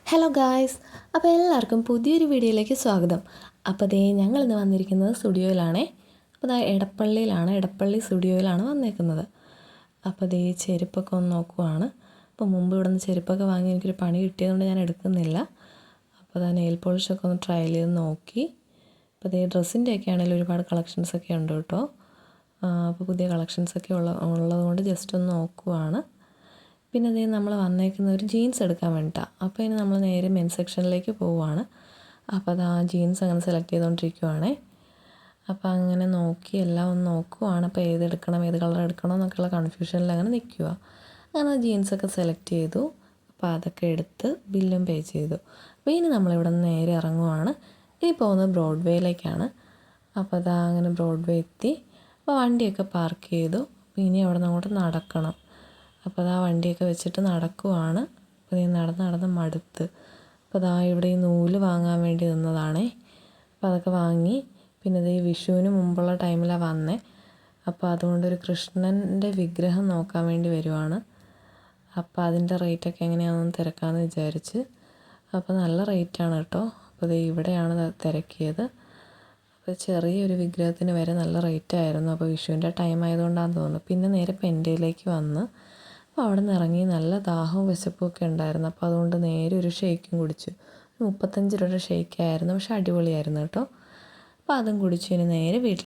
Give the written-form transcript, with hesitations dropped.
Hello guys, അപ്പോൾ എല്ലാവർക്കും പുതിയൊരു വീഡിയോയിലേക്ക് സ്വാഗതം. അപ്പോൾ ഞങ്ങളിന്ന് വന്നിരിക്കുന്നത് സ്റ്റുഡിയോയിലാണേ. അപ്പോൾ എടപ്പള്ളി സ്റ്റുഡിയോയിലാണ് വന്നേക്കുന്നത്. അപ്പോൾ ചെരുപ്പൊക്കെ ഒന്ന് നോക്കുവാണ്. അപ്പോൾ മുമ്പ് ഇവിടെ നിന്ന് ചെരുപ്പൊക്കെ വാങ്ങി എനിക്കൊരു പണി കിട്ടിയതുകൊണ്ട് ഞാൻ എടുക്കുന്നില്ല. അപ്പോൾ നെയിൽ പോളിഷൊക്കെ ഒന്ന് ട്രയൽ ചെയ്ത് നോക്കി. അപ്പോൾ ഡ്രസ്സിൻ്റെയൊക്കെ ആണെങ്കിലും ഒരുപാട് കളക്ഷൻസൊക്കെ ഉണ്ട് കേട്ടോ. അപ്പോൾ പുതിയ കളക്ഷൻസൊക്കെ ഉള്ളതുകൊണ്ട് ജസ്റ്റ് ഒന്ന് നോക്കുവാണ്. പിന്നെ നമ്മൾ വന്നേക്കുന്ന ഒരു ജീൻസ് എടുക്കാൻ വേണ്ടിയിട്ടാണ്. അപ്പോൾ ഇനി നമ്മൾ നേരെ മെൻസ് സെക്ഷനിലേക്ക് പോവുകയാണ്. അപ്പോൾ ജീൻസ് അങ്ങനെ സെലക്ട് ചെയ്തുകൊണ്ടിരിക്കുവാണേ. അപ്പോൾ അങ്ങനെ നോക്കി എല്ലാം ഒന്ന് നോക്കുവാണ്. അപ്പോൾ ഏതെടുക്കണം, ഏത് കളർ എടുക്കണം എന്നൊക്കെയുള്ള കൺഫ്യൂഷനിൽ അങ്ങനെ നിൽക്കുക. അങ്ങനെ ജീൻസൊക്കെ സെലക്ട് ചെയ്തു. അപ്പോൾ അതൊക്കെ എടുത്ത് ബില്ലും പേ ചെയ്തു. അപ്പോൾ ഇനി നമ്മളിവിടെ നിന്ന് നേരെ ഇറങ്ങുവാണ്. ഇനി പോകുന്നത് ബ്രോഡ്വേയിലേക്കാണ്. അപ്പോൾ അങ്ങനെ ബ്രോഡ്വേ എത്തി. അപ്പോൾ വണ്ടിയൊക്കെ പാർക്ക് ചെയ്തു. അപ്പോൾ ഇനി അവിടെ നിന്ന് അങ്ങോട്ട് നടക്കണം. അപ്പോൾ വണ്ടിയൊക്കെ വെച്ചിട്ട് നടക്കുവാണ്. അപ്പോൾ നടന്ന് മടുത്ത്. അപ്പോൾ ഇവിടെ ഈ നൂല് വാങ്ങാൻ വേണ്ടി നിന്നതാണേ. അപ്പോൾ അതൊക്കെ വാങ്ങി. പിന്നെ ഈ വിഷുവിന് മുമ്പുള്ള ടൈമിലാണ് വന്നേ. അപ്പോൾ അതുകൊണ്ടൊരു കൃഷ്ണൻ്റെ വിഗ്രഹം നോക്കാൻ വേണ്ടി വരുവാണ്. അപ്പോൾ അതിൻ്റെ റേറ്റൊക്കെ എങ്ങനെയാണെന്ന് തിരക്കാമെന്ന് വിചാരിച്ച്. അപ്പോൾ നല്ല റേറ്റാണ് കേട്ടോ. അപ്പോൾ ഇവിടെയാണ് തിരക്കിയത്. അപ്പോൾ ചെറിയൊരു വിഗ്രഹത്തിന് വരെ നല്ല റേറ്റായിരുന്നു. അപ്പോൾ വിഷുവിൻ്റെ ടൈം ആയതുകൊണ്ടാണെന്ന് തോന്നുന്നു. പിന്നെ നേരെ പെൻഡയിലേക്ക് വന്ന് അപ്പോൾ അവിടെ നിന്ന് ഇറങ്ങി നല്ല ദാഹവും വിശപ്പും ഒക്കെ ഉണ്ടായിരുന്നു. അപ്പോൾ അതുകൊണ്ട് നേരെ ഒരു ഷേക്കും കുടിച്ചു. 35 രൂപയുടെ ഷേക്കായിരുന്നു, പക്ഷെ അടിപൊളിയായിരുന്നു കേട്ടോ. അപ്പോൾ അതും കുടിച്ചു. ഇനി നേരെ വീട്ടിൽ